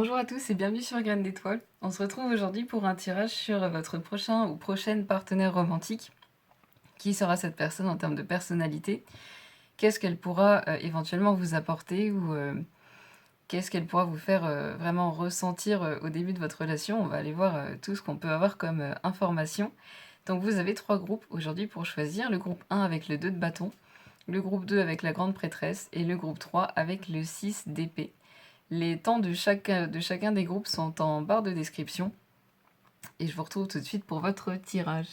Bonjour à tous et bienvenue sur Graines d'étoiles. On se retrouve aujourd'hui pour un tirage sur votre prochain ou prochaine partenaire romantique. Qui sera cette personne en termes de personnalité? Qu'est-ce qu'elle pourra éventuellement vous apporter ou qu'est-ce qu'elle pourra vous faire vraiment ressentir au début de votre relation? On va aller voir tout ce qu'on peut avoir comme information. Donc vous avez 3 groupes aujourd'hui pour choisir. Le groupe 1 avec le 2 de bâton, le groupe 2 avec la grande prêtresse et le groupe 3 avec le 6 d'épée. Les temps de chacun des groupes sont en barre de description. Et je vous retrouve tout de suite pour votre tirage.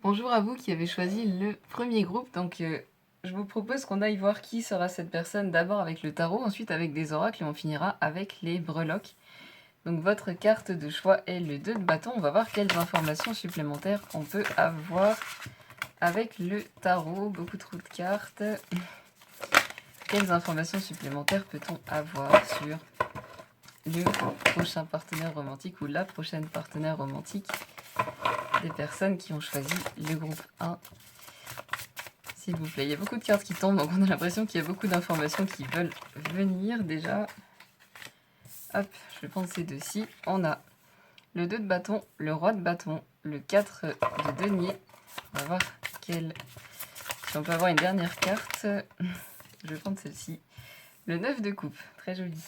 Bonjour à vous qui avez choisi le premier groupe. Donc je vous propose qu'on aille voir qui sera cette personne, d'abord avec le tarot, ensuite avec des oracles et on finira avec les breloques. Donc votre carte de choix est le 2 de bâton. On va voir quelles informations supplémentaires on peut avoir avec le tarot. Beaucoup trop de cartes. Quelles informations supplémentaires peut-on avoir sur le prochain partenaire romantique ou la prochaine partenaire romantique des personnes qui ont choisi le groupe 1. S'il vous plaît, il y a beaucoup de cartes qui tombent, donc on a l'impression qu'il y a beaucoup d'informations qui veulent venir déjà. Hop, je vais prendre ces deux-ci. On a le 2 de bâton, le roi de bâton, le 4 de denier. On va voir si on peut avoir une dernière carte. Je vais prendre celle-ci. Le 9 de coupe, très joli.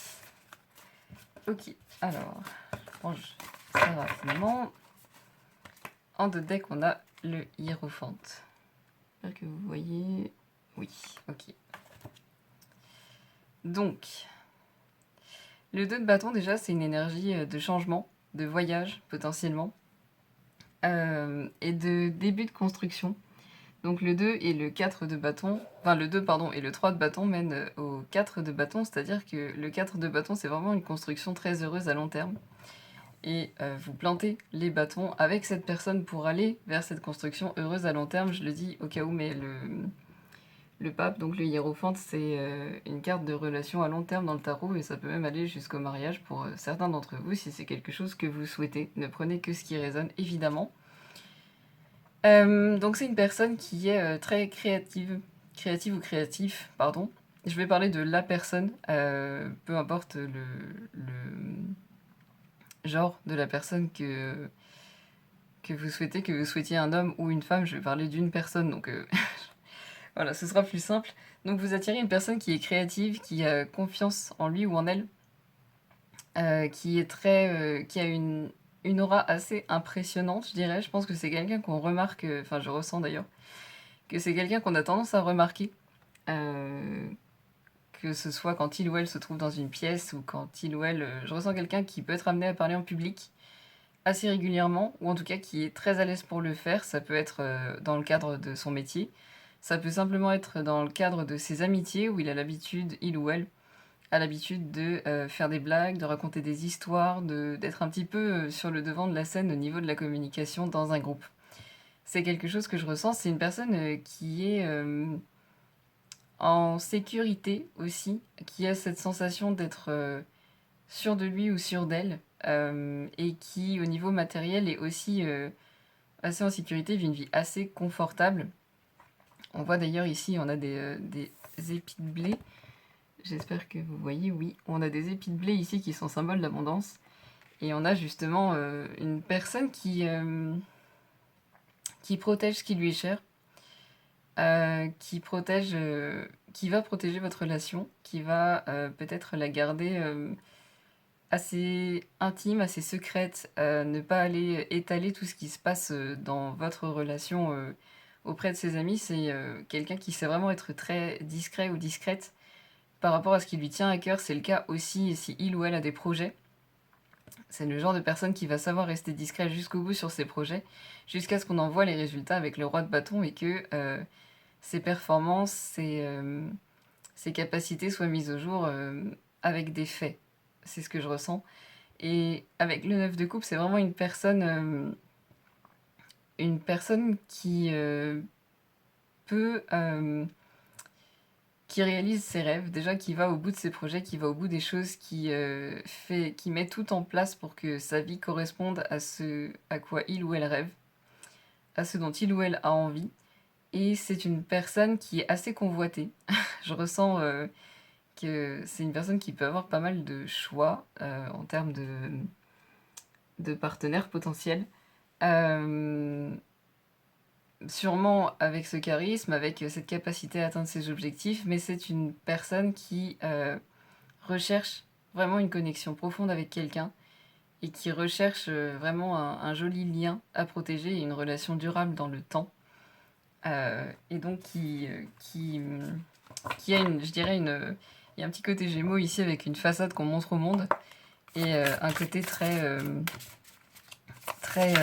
Ok, alors, je range ça rapidement. En deux deck, on a le hiérophante. J'espère que vous voyez. Oui, ok. Donc, le 2 de bâton, déjà, c'est une énergie de changement, de voyage, potentiellement, et de début de construction. Donc le 2 et le 4 de bâton, enfin le 2, pardon, et le 3 de bâton mènent au 4 de bâton, c'est-à-dire que le 4 de bâton, c'est vraiment une construction très heureuse à long terme. Et vous plantez les bâtons avec cette personne pour aller vers cette construction heureuse à long terme. Je le dis au cas où, mais le pape, donc le hiérophante, c'est une carte de relation à long terme dans le tarot et ça peut même aller jusqu'au mariage pour certains d'entre vous si c'est quelque chose que vous souhaitez. Ne prenez que ce qui résonne, évidemment. Donc c'est une personne qui est très créative ou créatif, pardon. Je vais parler de la personne, peu importe le genre de la personne que vous souhaitez, que vous souhaitiez un homme ou une femme, je vais parler d'une personne, donc voilà, ce sera plus simple. Donc vous attirez une personne qui est créative, qui a confiance en lui ou en elle, qui a une aura assez impressionnante, je dirais. Je pense que c'est quelqu'un qu'on remarque, enfin je ressens d'ailleurs, que c'est quelqu'un qu'on a tendance à remarquer, que ce soit quand il ou elle se trouve dans une pièce ou quand il ou elle... je ressens quelqu'un qui peut être amené à parler en public assez régulièrement, ou en tout cas qui est très à l'aise pour le faire. Ça peut être dans le cadre de son métier, ça peut simplement être dans le cadre de ses amitiés, où il a l'habitude, il ou elle, a l'habitude de faire des blagues, de raconter des histoires, d'être un petit peu sur le devant de la scène au niveau de la communication dans un groupe. C'est quelque chose que je ressens, c'est une personne qui est en sécurité aussi, qui a cette sensation d'être sûr de lui ou sûr d'elle, et qui au niveau matériel est aussi assez en sécurité, vit une vie assez confortable. On voit d'ailleurs ici, on a des épis de blé. J'espère que vous voyez, oui. On a des épis de blé ici qui sont symboles d'abondance. Et on a justement une personne qui protège ce qui lui est cher, qui va protéger votre relation, qui va peut-être la garder assez intime, assez secrète, ne pas aller étaler tout ce qui se passe dans votre relation auprès de ses amis. C'est quelqu'un qui sait vraiment être très discret ou discrète par rapport à ce qui lui tient à cœur. C'est le cas aussi si il ou elle a des projets. C'est le genre de personne qui va savoir rester discret jusqu'au bout sur ses projets, jusqu'à ce qu'on en voit les résultats avec le roi de bâton et que ses performances, ses capacités soient mises au jour avec des faits. C'est ce que je ressens. Et avec le 9 de coupe, c'est vraiment une personne qui peut... qui réalise ses rêves, déjà qui va au bout de ses projets, qui va au bout des choses, qui met tout en place pour que sa vie corresponde à ce à quoi il ou elle rêve, à ce dont il ou elle a envie. Et c'est une personne qui est assez convoitée. Je ressens que c'est une personne qui peut avoir pas mal de choix en termes de partenaires potentiels. Sûrement avec ce charisme, avec cette capacité à atteindre ses objectifs, mais c'est une personne qui recherche vraiment une connexion profonde avec quelqu'un et qui recherche vraiment un joli lien à protéger et une relation durable dans le temps. Et donc qui a une, je dirais il y a un petit côté Gémeaux ici avec une façade qu'on montre au monde et un côté très très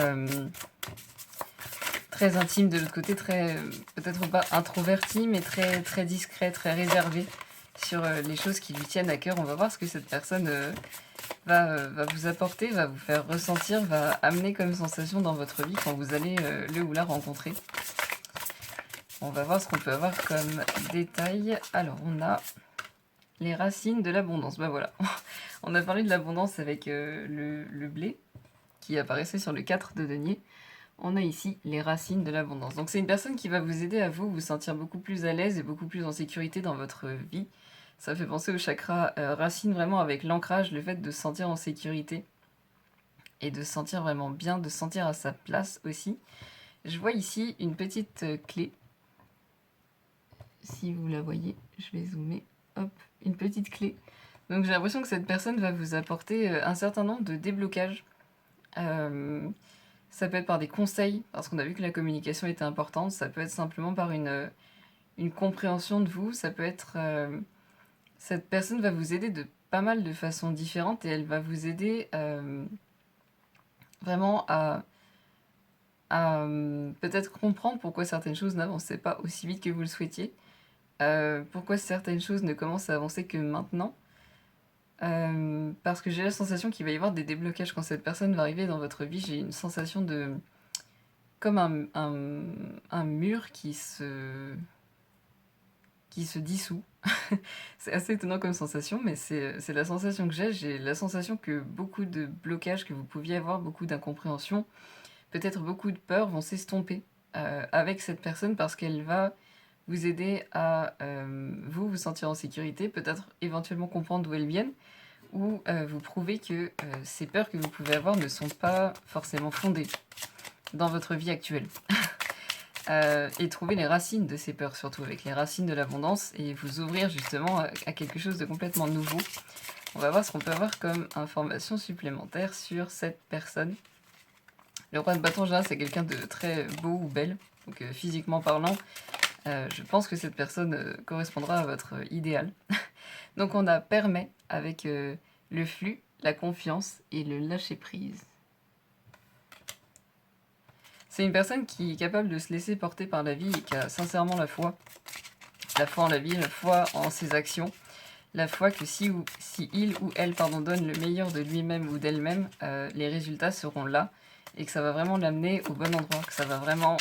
intime de l'autre côté, très peut-être pas introverti, mais très très discret, très réservé sur les choses qui lui tiennent à cœur. On va voir ce que cette personne va vous apporter, va vous faire ressentir, va amener comme sensation dans votre vie quand vous allez le ou la rencontrer. On va voir ce qu'on peut avoir comme détail. Alors, on a les racines de l'abondance. Ben voilà, on a parlé de l'abondance avec le blé qui apparaissait sur le 4 de denier. On a ici les racines de l'abondance. Donc c'est une personne qui va vous aider à vous sentir beaucoup plus à l'aise et beaucoup plus en sécurité dans votre vie. Ça fait penser au chakra racine, vraiment avec l'ancrage, le fait de se sentir en sécurité et de se sentir vraiment bien, de se sentir à sa place aussi. Je vois ici une petite clé. Si vous la voyez, je vais zoomer. Hop, une petite clé. Donc j'ai l'impression que cette personne va vous apporter un certain nombre de déblocages. Ça peut être par des conseils, parce qu'on a vu que la communication était importante. Ça peut être simplement par une compréhension de vous. Ça peut être... cette personne va vous aider de pas mal de façons différentes et elle va vous aider vraiment à peut-être comprendre pourquoi certaines choses n'avançaient pas aussi vite que vous le souhaitiez. Pourquoi certaines choses ne commencent à avancer que maintenant. Parce que j'ai la sensation qu'il va y avoir des déblocages quand cette personne va arriver dans votre vie. J'ai une sensation de... comme un mur qui se dissout. C'est assez étonnant comme sensation, mais c'est la sensation que j'ai. J'ai la sensation que beaucoup de blocages que vous pouviez avoir, beaucoup d'incompréhension, peut-être beaucoup de peur vont s'estomper avec cette personne parce qu'elle va vous aider à vous sentir en sécurité, peut-être éventuellement comprendre d'où elles viennent, ou vous prouver que ces peurs que vous pouvez avoir ne sont pas forcément fondées dans votre vie actuelle. Et trouver les racines de ces peurs, surtout avec les racines de l'abondance, et vous ouvrir justement à quelque chose de complètement nouveau. On va voir ce qu'on peut avoir comme information supplémentaire sur cette personne. Le roi de bâton, en général, c'est quelqu'un de très beau ou belle, donc physiquement parlant, je pense que cette personne correspondra à votre idéal. Donc on a permet avec le flux, la confiance et le lâcher-prise. C'est une personne qui est capable de se laisser porter par la vie et qui a sincèrement la foi. La foi en la vie, la foi en ses actions. La foi que si il ou elle donne le meilleur de lui-même ou d'elle-même, les résultats seront là. Et que ça va vraiment l'amener au bon endroit. Que ça va vraiment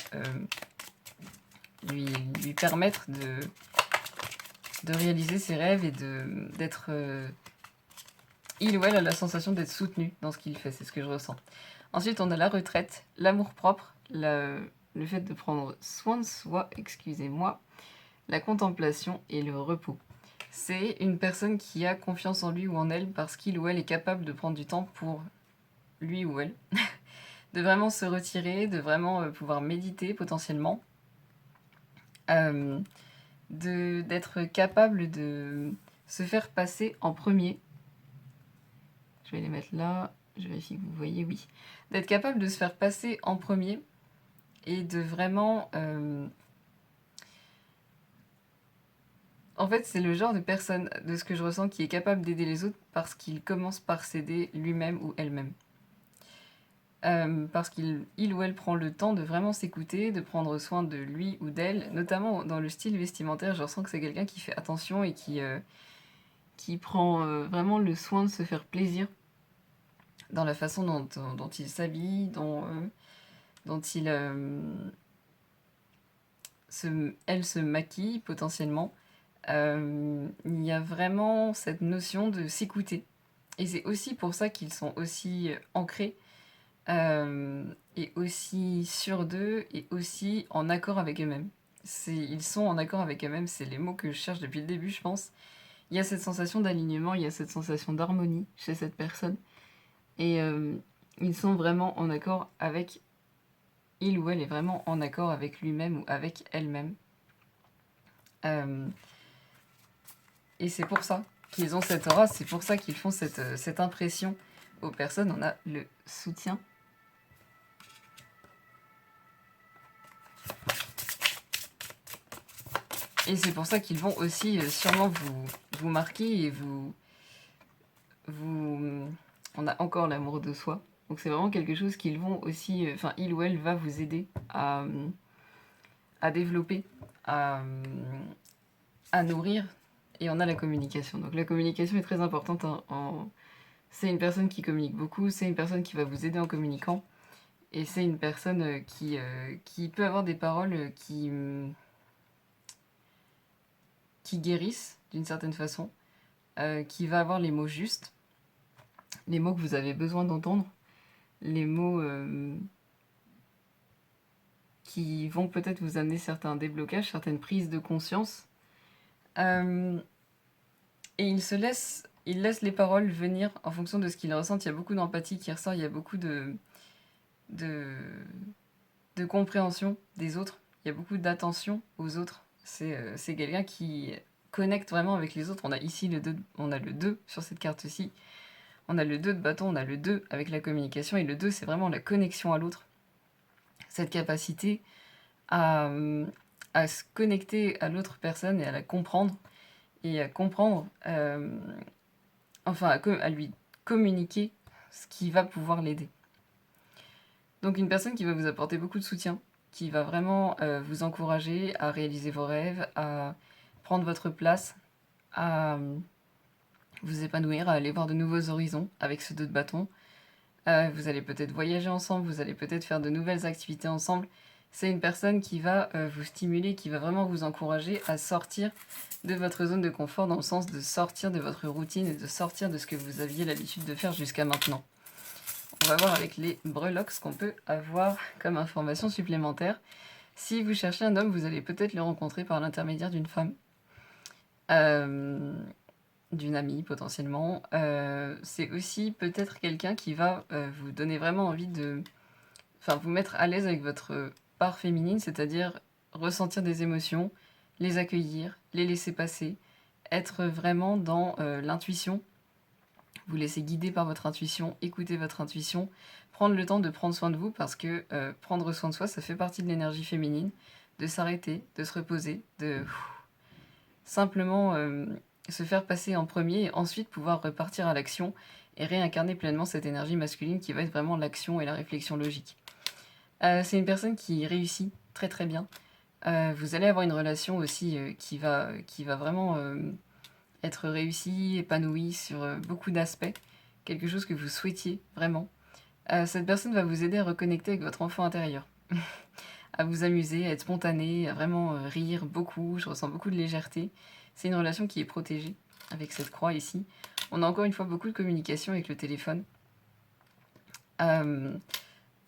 lui permettre de réaliser ses rêves et d'être... il ou elle a la sensation d'être soutenu dans ce qu'il fait, c'est ce que je ressens. Ensuite, on a la retraite, l'amour-propre, le fait de prendre soin de soi, excusez-moi, la contemplation et le repos. C'est une personne qui a confiance en lui ou en elle parce qu'il ou elle est capable de prendre du temps pour lui ou elle, de vraiment se retirer, de vraiment pouvoir méditer potentiellement, d'être capable de se faire passer en premier. Je vais les mettre là, je vérifie que vous voyez, oui. D'être capable de se faire passer en premier et de vraiment... En fait, c'est le genre de personne, de ce que je ressens, qui est capable d'aider les autres parce qu'il commence par s'aider lui-même ou elle-même. Parce qu'il ou elle prend le temps de vraiment s'écouter, de prendre soin de lui ou d'elle, notamment dans le style vestimentaire. Je ressens que c'est quelqu'un qui fait attention et qui prend vraiment le soin de se faire plaisir dans la façon dont il s'habille, dont elle se maquille potentiellement. Il y a vraiment cette notion de s'écouter. Et c'est aussi pour ça qu'ils sont aussi ancrés et aussi sûrs d'eux et aussi en accord avec eux-mêmes. Ils sont en accord avec eux-mêmes, c'est les mots que je cherche depuis le début, je pense. il y a cette sensation d'alignement, il y a cette sensation d'harmonie chez cette personne. Et ils sont vraiment en accord avec... Il ou elle est vraiment en accord avec lui-même ou avec elle-même. Et c'est pour ça qu'ils ont cette aura, c'est pour ça qu'ils font cette impression aux personnes. On a le soutien. Et c'est pour ça qu'ils vont aussi sûrement vous marquer et vous... On a encore l'amour de soi. Donc c'est vraiment quelque chose qu'ils vont aussi... Enfin, il ou elle va vous aider à développer, à nourrir. Et on a la communication. Donc la communication est très importante. C'est une personne qui communique beaucoup, c'est une personne qui va vous aider en communiquant. Et c'est une personne qui peut avoir des paroles qui guérissent d'une certaine façon, qui va avoir les mots justes, les mots que vous avez besoin d'entendre, les mots qui vont peut-être vous amener certains déblocages, certaines prises de conscience. Et il laisse les paroles venir en fonction de ce qu'il ressent. Il y a beaucoup d'empathie qui ressort, il y a beaucoup de compréhension des autres, il y a beaucoup d'attention aux autres. C'est quelqu'un qui connecte vraiment avec les autres. On a ici on a le 2 sur cette carte-ci. On a le 2 de bâton, on a le 2 avec la communication. Et le 2, c'est vraiment la connexion à l'autre. Cette capacité à se connecter à l'autre personne et à la comprendre. Et à comprendre, à lui communiquer ce qui va pouvoir l'aider. Donc une personne qui va vous apporter beaucoup de soutien, qui va vraiment vous encourager à réaliser vos rêves, à prendre votre place, à vous épanouir, à aller voir de nouveaux horizons avec ce 2 de bâton. Vous allez peut-être voyager ensemble, vous allez peut-être faire de nouvelles activités ensemble. C'est une personne qui va vous stimuler, qui va vraiment vous encourager à sortir de votre zone de confort, dans le sens de sortir de votre routine et de sortir de ce que vous aviez l'habitude de faire jusqu'à maintenant. On va voir avec les breloques ce qu'on peut avoir comme information supplémentaire. Si vous cherchez un homme, vous allez peut-être le rencontrer par l'intermédiaire d'une femme. D'une amie potentiellement. C'est aussi peut-être quelqu'un qui va vous donner vraiment envie de... Enfin, vous mettre à l'aise avec votre part féminine, c'est-à-dire ressentir des émotions, les accueillir, les laisser passer, être vraiment dans l'intuition, vous laisser guider par votre intuition, écouter votre intuition, prendre le temps de prendre soin de vous, parce que prendre soin de soi, ça fait partie de l'énergie féminine, de s'arrêter, de se reposer, de simplement se faire passer en premier et ensuite pouvoir repartir à l'action et réincarner pleinement cette énergie masculine qui va être vraiment l'action et la réflexion logique. C'est une personne qui réussit très très bien. Vous allez avoir une relation aussi qui va vraiment être réussie, épanouie sur beaucoup d'aspects, quelque chose que vous souhaitiez vraiment. Cette personne va vous aider à reconnecter avec votre enfant intérieur, à vous amuser, à être spontané, à vraiment rire beaucoup. Je ressens beaucoup de légèreté. C'est une relation qui est protégée avec cette croix ici. On a encore une fois beaucoup de communication avec le téléphone.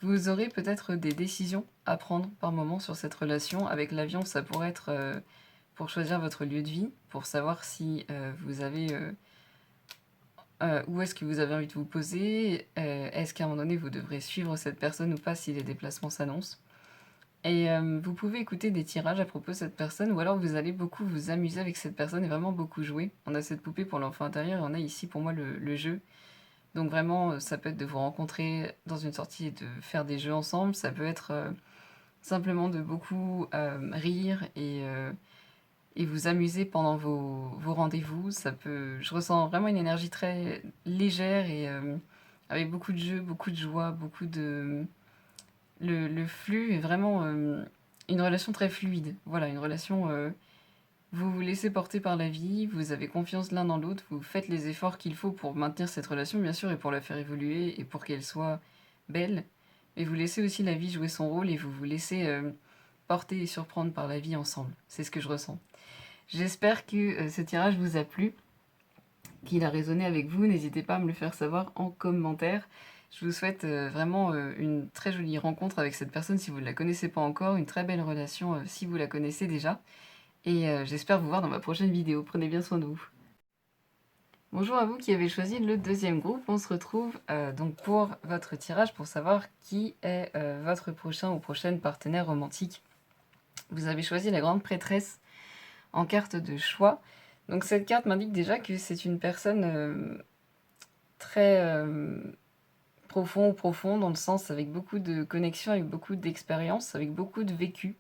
Vous aurez peut-être des décisions à prendre par moment sur cette relation. Avec l'avion, ça pourrait être pour choisir votre lieu de vie, pour savoir si vous avez... où est-ce que vous avez envie de vous poser, est-ce qu'à un moment donné vous devrez suivre cette personne ou pas si les déplacements s'annoncent. Et vous pouvez écouter des tirages à propos de cette personne, ou alors vous allez beaucoup vous amuser avec cette personne et vraiment beaucoup jouer. On a cette poupée pour l'enfant intérieur et on a ici pour moi le jeu. Donc vraiment, ça peut être de vous rencontrer dans une sortie et de faire des jeux ensemble. Ça peut être simplement de beaucoup rire et vous amuser pendant vos rendez-vous. Je ressens vraiment une énergie très légère et avec beaucoup de jeux, beaucoup de joie, beaucoup de... Le flux est vraiment une relation très fluide. Voilà, une relation... vous vous laissez porter par la vie, vous avez confiance l'un dans l'autre, vous faites les efforts qu'il faut pour maintenir cette relation, bien sûr, et pour la faire évoluer, et pour qu'elle soit belle. Mais vous laissez aussi la vie jouer son rôle, et vous vous laissez porter et surprendre par la vie ensemble. C'est ce que je ressens. J'espère que ce tirage vous a plu, qu'il a résonné avec vous. N'hésitez pas à me le faire savoir en commentaire. Je vous souhaite vraiment une très jolie rencontre avec cette personne si vous ne la connaissez pas encore, une très belle relation si vous la connaissez déjà. Et j'espère vous voir dans ma prochaine vidéo. Prenez bien soin de vous. Bonjour à vous qui avez choisi le deuxième groupe. On se retrouve donc pour votre tirage pour savoir qui est votre prochain ou prochaine partenaire romantique. Vous avez choisi la grande prêtresse en carte de choix. Donc cette carte m'indique déjà que c'est une personne très profond dans le sens avec beaucoup de connexions, avec beaucoup d'expérience, avec beaucoup de vécu.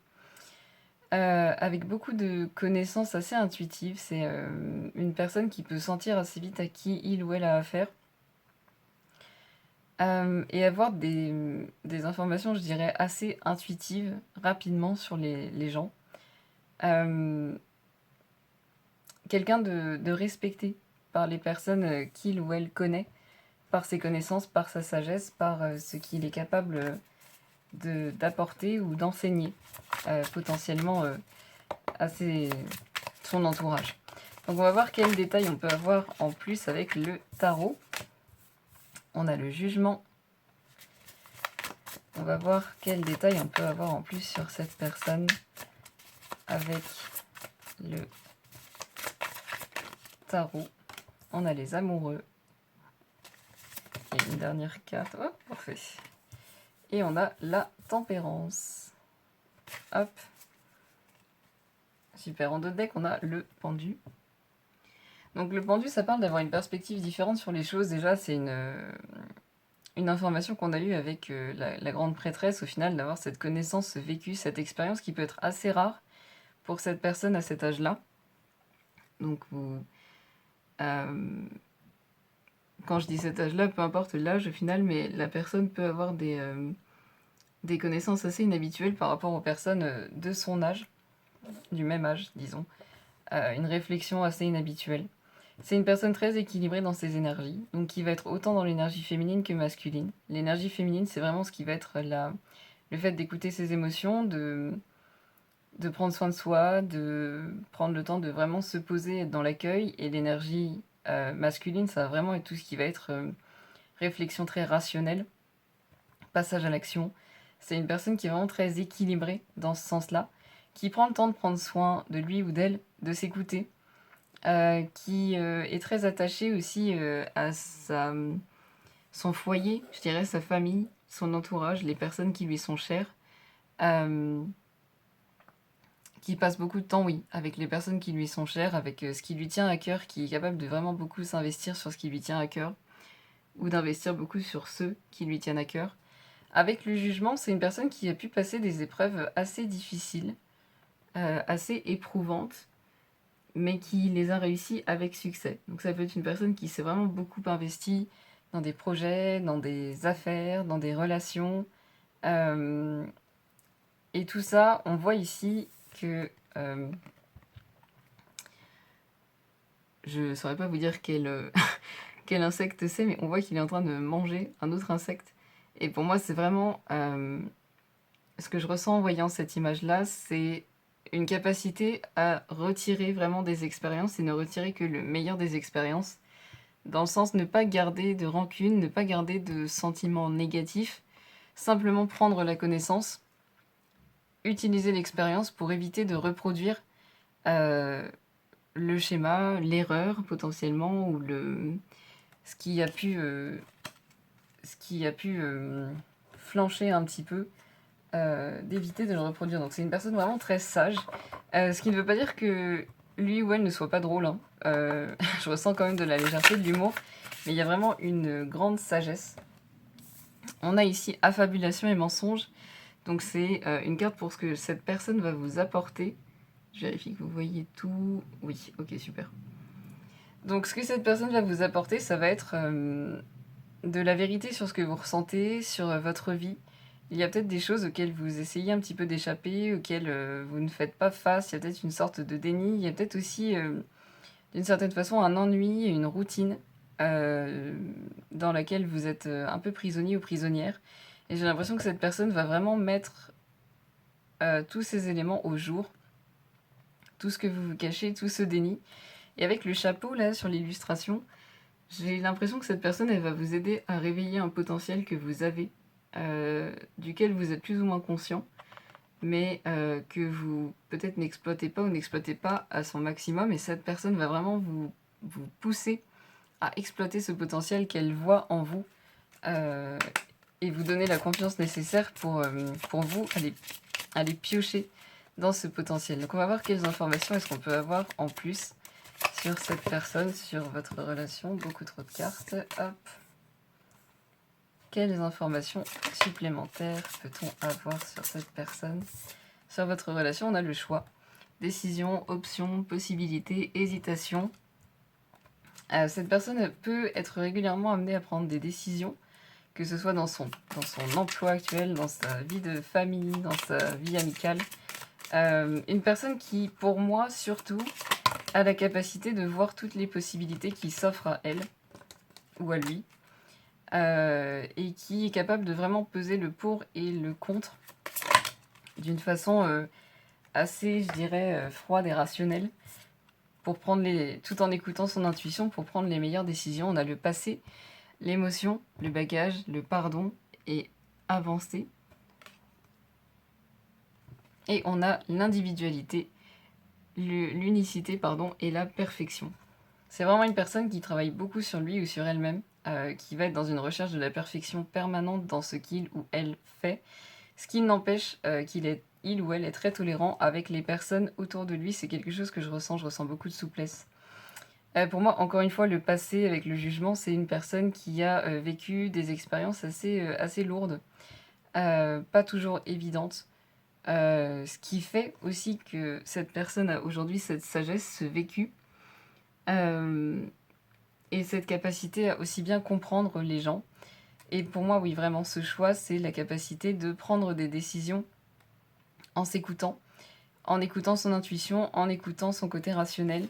Avec beaucoup de connaissances assez intuitives. C'est une personne qui peut sentir assez vite à qui il ou elle a affaire. Et avoir des informations, je dirais, assez intuitives, rapidement sur les gens. Quelqu'un de respecté par les personnes qu'il ou elle connaît, par ses connaissances, par sa sagesse, par ce qu'il est capable d'apporter ou d'enseigner potentiellement à son entourage. Donc on va voir quels détails on peut avoir en plus avec le tarot. On a le jugement. On va voir quels détails on peut avoir en plus sur cette personne avec le tarot. On a les amoureux. Et une dernière carte. Oh, parfait. Et on a la tempérance. Hop. Super. En deux decks, on a le pendu. Donc le pendu, ça parle d'avoir une perspective différente sur les choses. Déjà, c'est une information qu'on a eue avec la grande prêtresse, au final, d'avoir cette connaissance, ce vécu, cette expérience qui peut être assez rare pour cette personne à cet âge-là. Donc quand je dis cet âge-là, peu importe l'âge au final, mais la personne peut avoir des connaissances assez inhabituelles par rapport aux personnes de son âge, du même âge, disons. Une réflexion assez inhabituelle. C'est une personne très équilibrée dans ses énergies, donc qui va être autant dans l'énergie féminine que masculine. L'énergie féminine, c'est vraiment ce qui va être le fait d'écouter ses émotions, de prendre soin de soi, de prendre le temps de vraiment se poser, être dans l'accueil. Et l'énergie masculine, ça va vraiment être tout ce qui va être réflexion très rationnelle, passage à l'action. C'est une personne qui est vraiment très équilibrée dans ce sens-là, qui prend le temps de prendre soin de lui ou d'elle, de s'écouter, qui est très attachée aussi à son foyer, je dirais sa famille, son entourage, les personnes qui lui sont chères, qui passe beaucoup de temps, oui, avec les personnes qui lui sont chères, avec ce qui lui tient à cœur, qui est capable de vraiment beaucoup s'investir sur ce qui lui tient à cœur, ou d'investir beaucoup sur ceux qui lui tiennent à cœur. Avec le jugement, c'est une personne qui a pu passer des épreuves assez difficiles, assez éprouvantes, mais qui les a réussi avec succès. Donc ça peut être une personne qui s'est vraiment beaucoup investie dans des projets, dans des affaires, dans des relations. Et tout ça, on voit ici que... je ne saurais pas vous dire quel, quel insecte c'est, mais on voit qu'il est en train de manger un autre insecte. Et pour moi, c'est vraiment... ce que je ressens en voyant cette image-là, c'est une capacité à retirer vraiment des expériences et ne retirer que le meilleur des expériences. Dans le sens ne pas garder de rancune, ne pas garder de sentiments négatifs, simplement prendre la connaissance, utiliser l'expérience pour éviter de reproduire le schéma, l'erreur potentiellement, ou ce qui a pu, flancher un petit peu, d'éviter de le reproduire. Donc c'est une personne vraiment très sage, ce qui ne veut pas dire que lui ou elle ne soit pas drôle, hein. Je ressens quand même de la légèreté, de l'humour, mais il y a vraiment une grande sagesse. On a ici affabulation et mensonge, donc c'est une carte pour ce que cette personne va vous apporter. Je vérifie que vous voyez tout. Oui, ok, super. Donc ce que cette personne va vous apporter, ça va être de la vérité sur ce que vous ressentez, sur votre vie. Il y a peut-être des choses auxquelles vous essayez un petit peu d'échapper, auxquelles vous ne faites pas face. Il y a peut-être une sorte de déni. Il y a peut-être aussi, d'une certaine façon, un ennui, une routine dans laquelle vous êtes un peu prisonnier ou prisonnière. Et j'ai l'impression que cette personne va vraiment mettre tous ces éléments au jour. Tout ce que vous vous cachez, tout ce déni. Et avec le chapeau, là, sur l'illustration, j'ai l'impression que cette personne, elle va vous aider à réveiller un potentiel que vous avez, duquel vous êtes plus ou moins conscient, mais que vous peut-être n'exploitez pas ou n'exploitez pas à son maximum. Et cette personne va vraiment vous pousser à exploiter ce potentiel qu'elle voit en vous et vous donner la confiance nécessaire pour vous aller piocher dans ce potentiel. Donc on va voir quelles informations est-ce qu'on peut avoir en plus sur cette personne, sur votre relation. Beaucoup trop de cartes. Hop. Quelles informations supplémentaires peut-on avoir sur cette personne? Sur votre relation, on a le choix. Décision, option, possibilité, hésitation. Cette personne peut être régulièrement amenée à prendre des décisions, que ce soit dans son emploi actuel, dans sa vie de famille, dans sa vie amicale. Une personne qui, pour moi, surtout, a la capacité de voir toutes les possibilités qui s'offrent à elle ou à lui. Et qui est capable de vraiment peser le pour et le contre d'une façon assez, je dirais, froide et rationnelle, pour prendre tout en écoutant son intuition, pour prendre les meilleures décisions. On a le passé, l'émotion, le bagage, le pardon et avancer. Et on a l'individualité, l'unicité, et la perfection. C'est vraiment une personne qui travaille beaucoup sur lui ou sur elle-même, qui va être dans une recherche de la perfection permanente dans ce qu'il ou elle fait, ce qui n'empêche il ou elle est très tolérant avec les personnes autour de lui. C'est quelque chose que je ressens beaucoup de souplesse. Pour moi, encore une fois, le passé avec le jugement, c'est une personne qui a vécu des expériences assez lourdes, pas toujours évidentes, ce qui fait aussi que cette personne a aujourd'hui cette sagesse, ce vécu, et cette capacité à aussi bien comprendre les gens. Et pour moi, oui, vraiment, ce choix, c'est la capacité de prendre des décisions en s'écoutant, en écoutant son intuition, en écoutant son côté rationnel,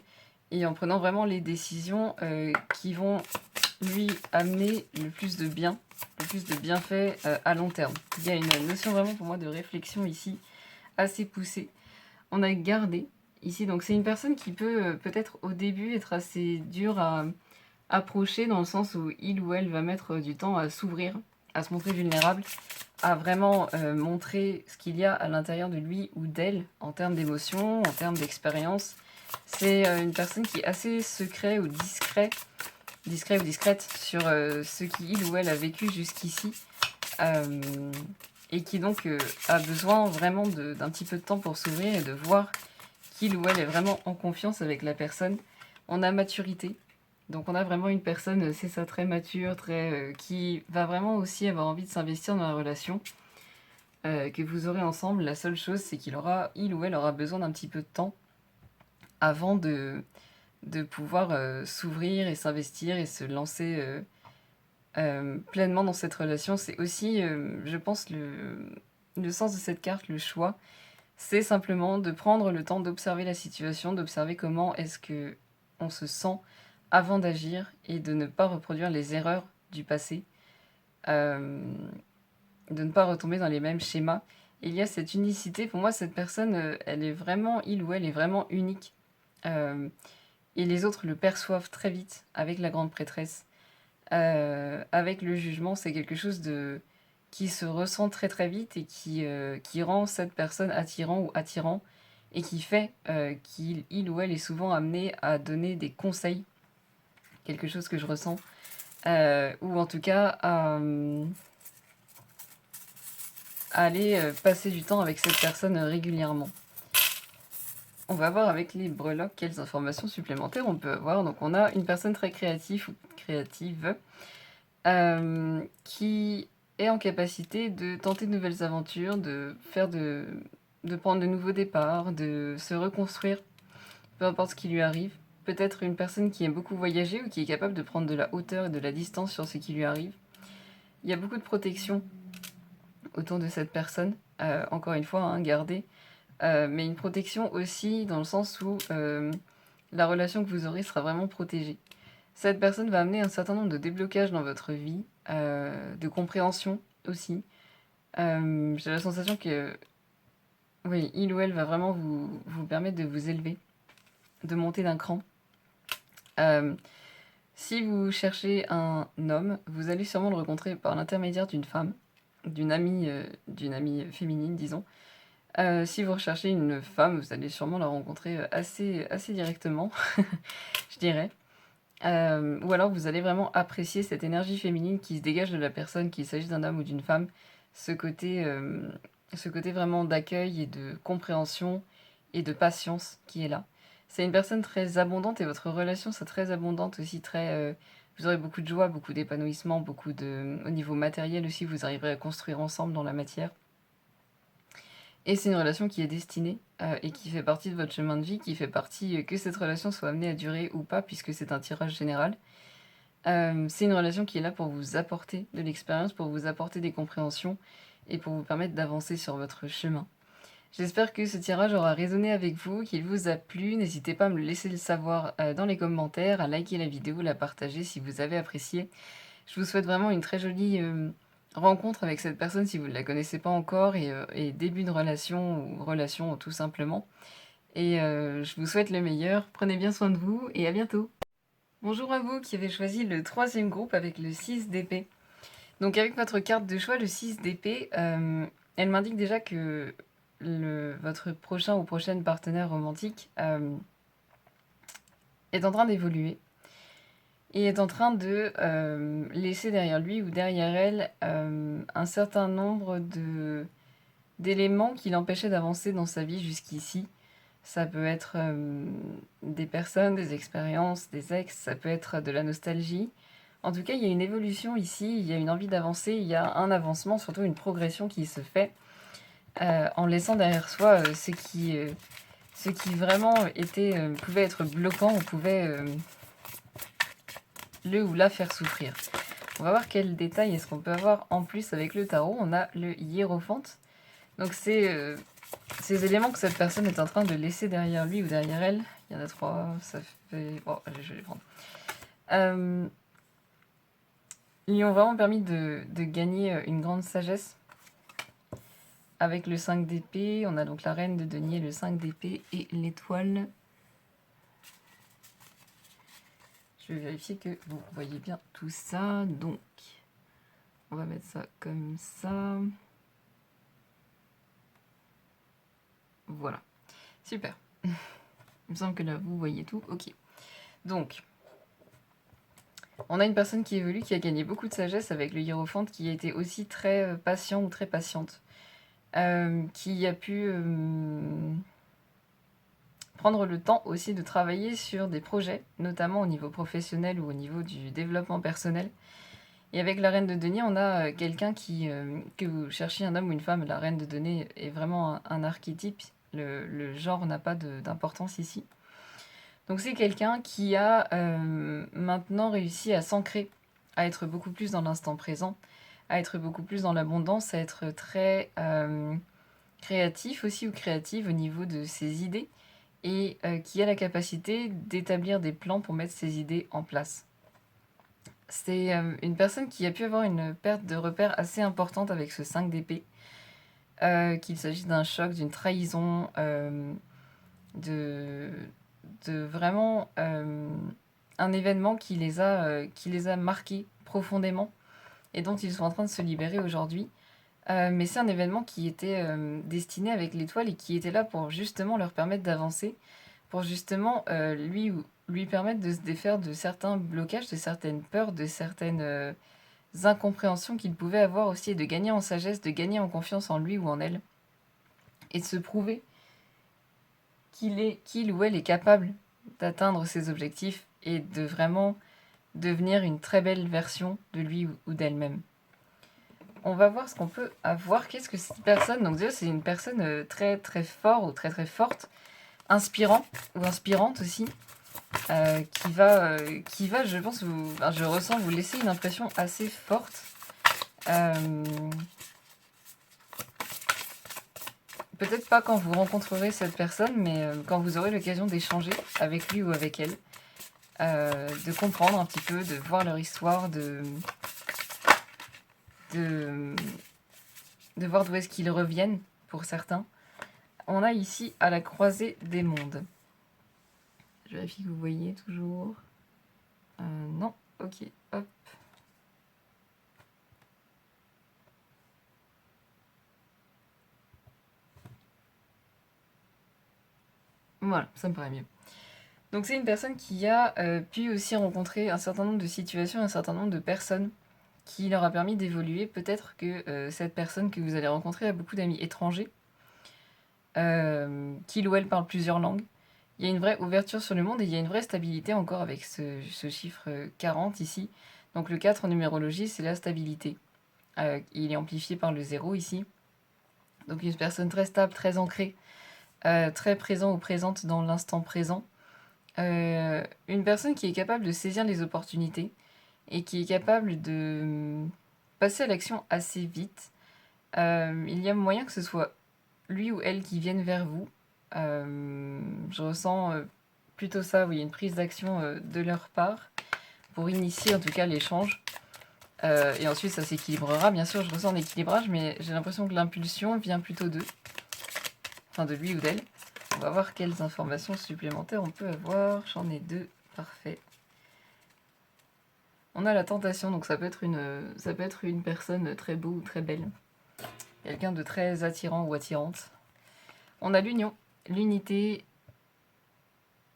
et en prenant vraiment les décisions qui vont lui amener le plus de bien, le plus de bienfaits à long terme. Il y a une notion vraiment pour moi de réflexion ici, assez poussée. On a gardé ici, donc c'est une personne qui peut peut-être au début être assez dure à approcher, dans le sens où il ou elle va mettre du temps à s'ouvrir, à se montrer vulnérable, à vraiment montrer ce qu'il y a à l'intérieur de lui ou d'elle en termes d'émotions, en termes d'expérience. C'est une personne qui est assez discret ou discrète sur ce qu'il ou elle a vécu jusqu'ici, et qui donc a besoin vraiment d'un petit peu de temps pour s'ouvrir et de voir qu'il ou elle est vraiment en confiance avec la personne. On a maturité. Donc on a vraiment une personne, c'est ça, très mature, qui va vraiment aussi avoir envie de s'investir dans la relation que vous aurez ensemble. La seule chose, c'est il ou elle aura besoin d'un petit peu de temps avant de pouvoir s'ouvrir et s'investir et se lancer pleinement dans cette relation. C'est aussi, je pense, le sens de cette carte, le choix. C'est simplement de prendre le temps d'observer la situation, d'observer comment est-ce que on se sent avant d'agir et de ne pas reproduire les erreurs du passé, de ne pas retomber dans les mêmes schémas. Et il y a cette unicité. Pour moi, cette personne, il ou elle est vraiment unique. Et les autres le perçoivent très vite avec la grande prêtresse. Avec le jugement, c'est quelque chose qui se ressent très très vite et qui rend cette personne attirant ou attirant, et qui fait qu'il ou elle est souvent amené à donner des conseils, quelque chose que je ressens, ou en tout cas à aller passer du temps avec cette personne régulièrement. On va voir avec les breloques quelles informations supplémentaires on peut avoir. Donc on a une personne très créative ou créative qui est en capacité de tenter de nouvelles aventures, de prendre de nouveaux départs, de se reconstruire, peu importe ce qui lui arrive. Peut-être une personne qui aime beaucoup voyager ou qui est capable de prendre de la hauteur et de la distance sur ce qui lui arrive. Il y a beaucoup de protection autour de cette personne, encore une fois, gardée. Mais une protection aussi dans le sens où la relation que vous aurez sera vraiment protégée. Cette personne va amener un certain nombre de déblocages dans votre vie, de compréhension aussi. J'ai la sensation que oui, il ou elle va vraiment vous permettre de vous élever, de monter d'un cran. Si vous cherchez un homme, vous allez sûrement le rencontrer par l'intermédiaire d'une femme, d'une amie féminine, disons. Si vous recherchez une femme, vous allez sûrement la rencontrer assez directement, je dirais. Ou alors vous allez vraiment apprécier cette énergie féminine qui se dégage de la personne, qu'il s'agisse d'un homme ou d'une femme, ce côté vraiment d'accueil et de compréhension et de patience qui est là. C'est une personne très abondante et votre relation sera très abondante aussi, vous aurez beaucoup de joie, beaucoup d'épanouissement, au niveau matériel aussi, vous arriverez à construire ensemble dans la matière. Et c'est une relation qui est destinée et qui fait partie de votre chemin de vie, qui fait partie que cette relation soit amenée à durer ou pas, puisque c'est un tirage général. C'est une relation qui est là pour vous apporter de l'expérience, pour vous apporter des compréhensions et pour vous permettre d'avancer sur votre chemin. J'espère que ce tirage aura résonné avec vous, qu'il vous a plu. N'hésitez pas à me laisser le savoir dans les commentaires, à liker la vidéo, la partager si vous avez apprécié. Je vous souhaite vraiment une très jolie rencontre avec cette personne si vous ne la connaissez pas encore et début de relation ou relation tout simplement. Et je vous souhaite le meilleur. Prenez bien soin de vous et à bientôt. Bonjour à vous qui avez choisi le troisième groupe avec le 6 d'épée. Donc avec votre carte de choix, le 6 d'épée, elle m'indique déjà que votre prochain ou prochaine partenaire romantique est en train d'évoluer et est en train de laisser derrière lui ou derrière elle un certain nombre d'éléments qui l'empêchaient d'avancer dans sa vie jusqu'ici. Ça peut être des personnes, des expériences, des ex, ça peut être de la nostalgie. En tout cas, il y a une évolution ici, il y a une envie d'avancer, il y a un avancement, surtout une progression qui se fait en laissant derrière soi ce qui vraiment pouvait être bloquant ou pouvait le ou la faire souffrir. On va voir quels détails est-ce qu'on peut avoir en plus avec le tarot. On a le hiérophante. Donc c'est ces éléments que cette personne est en train de laisser derrière lui ou derrière elle. Il y en a 3, ça fait... Bon, je vais les prendre. Ils lui ont vraiment permis de gagner une grande sagesse. Avec le 5 d'épée, on a donc la reine de denier, le 5 d'épée et l'étoile. Je vais vérifier que vous voyez bien tout ça. Donc, on va mettre ça comme ça. Voilà. Super. Il me semble que là, vous voyez tout. Ok. Donc, on a une personne qui évolue, qui a gagné beaucoup de sagesse avec le hiérophante, qui a été aussi très patient ou très patiente. Qui a pu prendre le temps aussi de travailler sur des projets, notamment au niveau professionnel ou au niveau du développement personnel. Et avec la reine de denier, on a quelqu'un que vous cherchiez un homme ou une femme. La reine de denier est vraiment un archétype. Le genre n'a pas d'importance ici. Donc c'est quelqu'un qui a maintenant réussi à s'ancrer, à être beaucoup plus dans l'instant présent, à être beaucoup plus dans l'abondance, à être très créatif aussi ou créative au niveau de ses idées et qui a la capacité d'établir des plans pour mettre ses idées en place. C'est une personne qui a pu avoir une perte de repère assez importante avec ce 5 d'épée, qu'il s'agisse d'un choc, d'une trahison, de vraiment un événement qui les a marqués profondément et dont ils sont en train de se libérer aujourd'hui. Mais c'est un événement qui était destiné avec l'étoile et qui était là pour justement leur permettre d'avancer, pour justement lui permettre de se défaire de certains blocages, de certaines peurs, de certaines incompréhensions qu'il pouvait avoir aussi, et de gagner en sagesse, de gagner en confiance en lui ou en elle, et de se prouver qu'il ou elle est capable d'atteindre ses objectifs et de vraiment devenir une très belle version de lui ou d'elle-même. On va voir ce qu'on peut avoir. Qu'est-ce que cette personne... Donc déjà, c'est une personne très très forte ou très très forte, inspirant ou inspirante aussi, qui va, je pense, je ressens vous laisser une impression assez forte. Peut-être pas quand vous rencontrerez cette personne, mais quand vous aurez l'occasion d'échanger avec lui ou avec elle, de comprendre un petit peu, de voir leur histoire, de voir d'où est-ce qu'ils reviennent pour certains. On a ici à la croisée des mondes. Je vérifie que vous voyez toujours. Non, ok, hop. Voilà, ça me paraît mieux. Donc c'est une personne qui a pu aussi rencontrer un certain nombre de situations, un certain nombre de personnes qui leur a permis d'évoluer. Peut-être que cette personne que vous allez rencontrer a beaucoup d'amis étrangers, qu'il ou elle parle plusieurs langues. Il y a une vraie ouverture sur le monde et il y a une vraie stabilité encore avec ce chiffre 40 ici. Donc le 4 en numérologie, c'est la stabilité. Il est amplifié par le 0 ici. Donc une personne très stable, très ancrée, très présent ou présente dans l'instant présent. Une personne qui est capable de saisir les opportunités et qui est capable de passer à l'action assez vite. Il y a moyen que ce soit lui ou elle qui vienne vers vous. Je ressens plutôt ça, oui, une prise d'action de leur part pour initier en tout cas l'échange. Et ensuite ça s'équilibrera, bien sûr je ressens un équilibrage, mais j'ai l'impression que l'impulsion vient plutôt d'eux, enfin de lui ou d'elle. On va voir quelles informations supplémentaires on peut avoir. J'en ai 2, parfait. On a la tentation, donc ça peut être une personne très beau ou très belle. Quelqu'un de très attirant ou attirante. On a l'union, l'unité.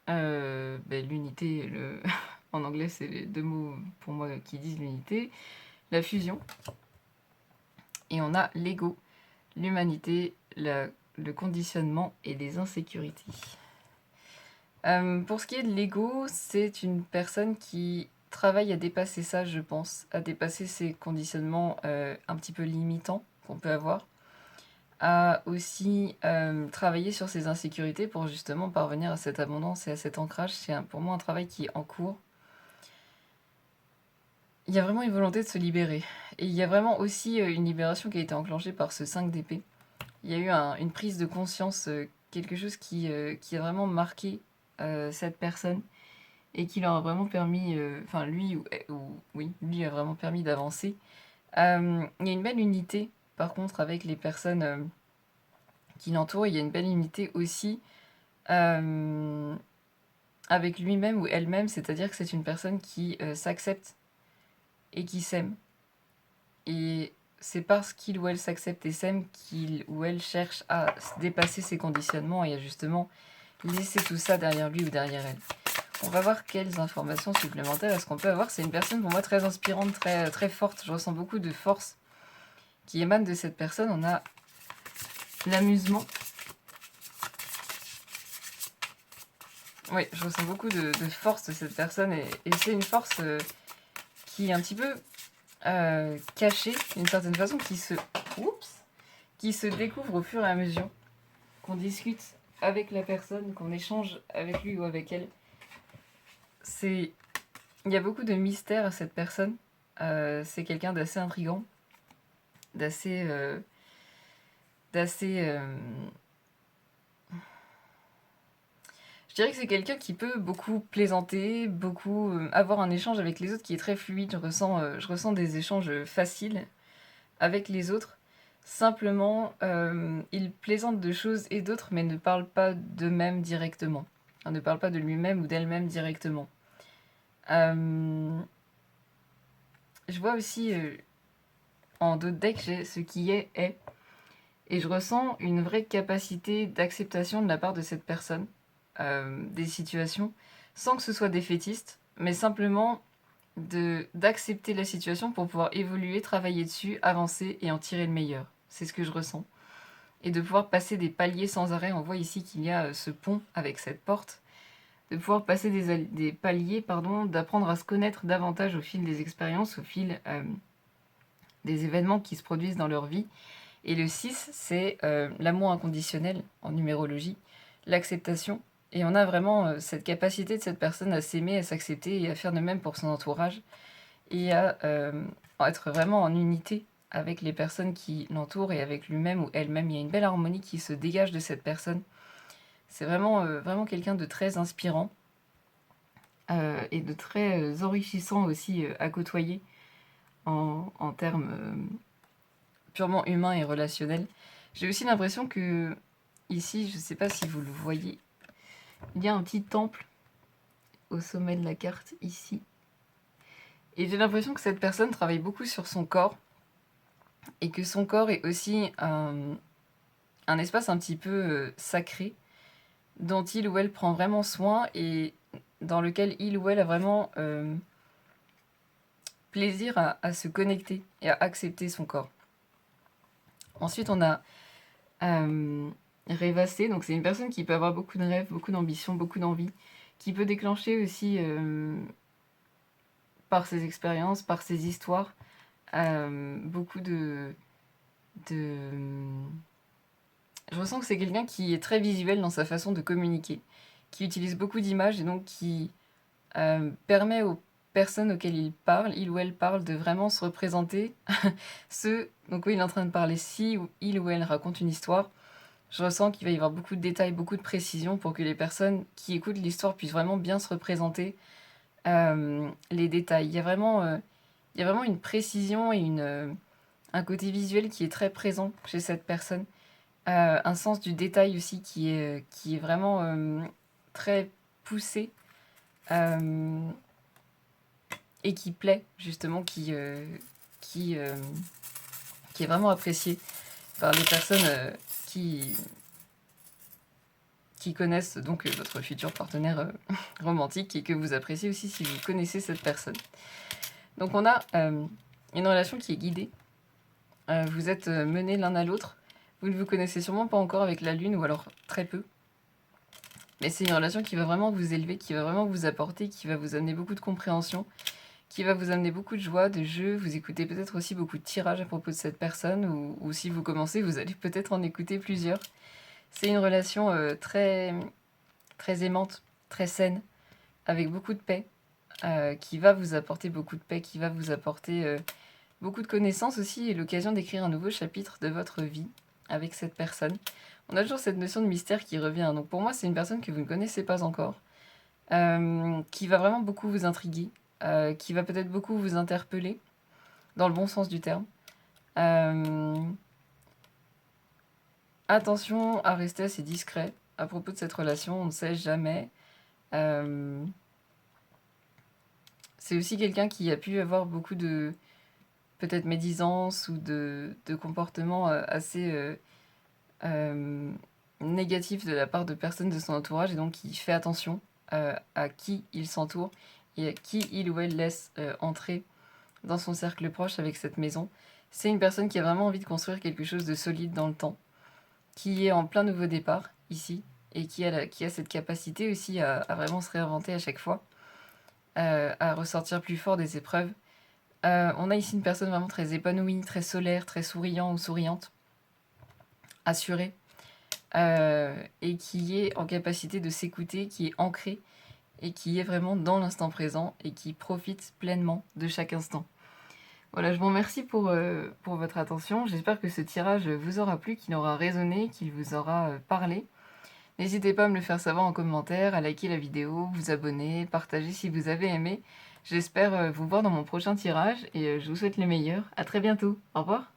L'unité, en anglais c'est les 2 mots pour moi qui disent l'unité. La fusion. Et on a l'ego, l'humanité, le conditionnement et les insécurités. Pour ce qui est de l'ego, c'est une personne qui travaille à dépasser ça, je pense, à dépasser ces conditionnements un petit peu limitants qu'on peut avoir, à aussi travailler sur ses insécurités pour justement parvenir à cette abondance et à cet ancrage. C'est pour moi un travail qui est en cours. Il y a vraiment une volonté de se libérer. Et il y a vraiment aussi une libération qui a été enclenchée par ce 5 d'épée. Il y a eu une prise de conscience, quelque chose qui a vraiment marqué cette personne et qui leur a vraiment permis, enfin lui oui, lui a vraiment permis d'avancer. Il y a une belle unité par contre avec les personnes qui l'entourent. Il y a une belle unité aussi avec lui-même ou elle-même, c'est-à-dire que c'est une personne qui s'accepte et qui s'aime. Et c'est parce qu'il ou elle s'accepte et s'aime qu'il ou elle cherche à dépasser ses conditionnements et à justement laisser tout ça derrière lui ou derrière elle. On va voir quelles informations supplémentaires est-ce qu'on peut avoir. C'est une personne pour moi très inspirante, très, très forte. Je ressens beaucoup de force qui émane de cette personne. On a l'amusement. Oui, je ressens beaucoup de force de cette personne et c'est une force qui est un petit peu cachée d'une certaine façon, qui se découvre au fur et à mesure qu'on discute avec la personne, qu'on échange avec lui ou avec elle. Il y a beaucoup de mystère à cette personne. C'est quelqu'un d'assez intriguant, d'assez je dirais que c'est quelqu'un qui peut beaucoup plaisanter, beaucoup avoir un échange avec les autres qui est très fluide. Je ressens des échanges faciles avec les autres. Simplement, il plaisante de choses et d'autres, mais ne parle pas d'eux-mêmes directement. Enfin, ne parle pas de lui-même ou d'elle-même directement. Je vois aussi en d'autres decks, j'ai ce qui est. Et je ressens une vraie capacité d'acceptation de la part de cette personne des situations, sans que ce soit défaitiste, mais simplement d'accepter la situation pour pouvoir évoluer, travailler dessus, avancer et en tirer le meilleur. C'est ce que je ressens. Et de pouvoir passer des paliers sans arrêt. On voit ici qu'il y a ce pont avec cette porte. De pouvoir passer des paliers, d'apprendre à se connaître davantage au fil des expériences, au fil des événements qui se produisent dans leur vie. Et le 6, c'est l'amour inconditionnel en numérologie, l'acceptation. Et on a vraiment cette capacité de cette personne à s'aimer, à s'accepter et à faire de même pour son entourage. Et à être vraiment en unité avec les personnes qui l'entourent et avec lui-même ou elle-même. Il y a une belle harmonie qui se dégage de cette personne. C'est vraiment, vraiment quelqu'un de très inspirant et de très enrichissant aussi à côtoyer en termes purement humains et relationnels. J'ai aussi l'impression que ici, je ne sais pas si vous le voyez, il y a un petit temple au sommet de la carte ici. Et j'ai l'impression que cette personne travaille beaucoup sur son corps et que son corps est aussi un espace un petit peu sacré dont il ou elle prend vraiment soin et dans lequel il ou elle a vraiment plaisir à se connecter et à accepter son corps. Ensuite, on a rêvasser, donc c'est une personne qui peut avoir beaucoup de rêves, beaucoup d'ambition, beaucoup d'envie, qui peut déclencher aussi par ses expériences, par ses histoires, beaucoup de... Je ressens que c'est quelqu'un qui est très visuel dans sa façon de communiquer, qui utilise beaucoup d'images et donc qui permet aux personnes auxquelles il ou elle parle, de vraiment se représenter donc oui, il est en train de parler, si il ou elle raconte une histoire, je ressens qu'il va y avoir beaucoup de détails, beaucoup de précisions pour que les personnes qui écoutent l'histoire puissent vraiment bien se représenter les détails. Il y a vraiment une précision et un côté visuel qui est très présent chez cette personne. Un sens du détail aussi qui est vraiment très poussé et qui plaît, justement, qui est vraiment apprécié par les personnes qui connaissent donc votre futur partenaire romantique et que vous appréciez aussi si vous connaissez cette personne. Donc on a une relation qui est guidée. Vous êtes menés l'un à l'autre. Vous ne vous connaissez sûrement pas encore avec la lune, ou alors très peu. Mais c'est une relation qui va vraiment vous élever, qui va vraiment vous apporter, qui va vous amener beaucoup de compréhension, qui va vous amener beaucoup de joie, de jeu. Vous écoutez peut-être aussi beaucoup de tirages à propos de cette personne, ou si vous commencez, vous allez peut-être en écouter plusieurs. C'est une relation très, très aimante, très saine, avec beaucoup de paix, qui va vous apporter beaucoup de paix, qui va vous apporter beaucoup de connaissances aussi, et l'occasion d'écrire un nouveau chapitre de votre vie avec cette personne. On a toujours cette notion de mystère qui revient. Donc pour moi, c'est une personne que vous ne connaissez pas encore, qui va vraiment beaucoup vous intriguer, qui va peut-être beaucoup vous interpeller, dans le bon sens du terme. Attention à rester assez discret à propos de cette relation, on ne sait jamais. C'est aussi quelqu'un qui a pu avoir beaucoup de peut-être médisance ou de comportements assez négatifs de la part de personnes de son entourage, et donc qui fait attention à qui il s'entoure et à qui il ou elle laisse entrer dans son cercle proche avec cette maison. C'est une personne qui a vraiment envie de construire quelque chose de solide dans le temps, qui est en plein nouveau départ ici, et qui a cette capacité aussi à vraiment se réinventer à chaque fois, à ressortir plus fort des épreuves. On a ici une personne vraiment très épanouie, très solaire, très souriant ou souriante, assurée, et qui est en capacité de s'écouter, qui est ancrée, et qui est vraiment dans l'instant présent, et qui profite pleinement de chaque instant. Voilà, je vous remercie pour votre attention. J'espère que ce tirage vous aura plu, qu'il aura résonné, qu'il vous aura parlé. N'hésitez pas à me le faire savoir en commentaire, à liker la vidéo, vous abonner, partager si vous avez aimé. J'espère vous voir dans mon prochain tirage, et je vous souhaite les meilleurs. À très bientôt. Au revoir.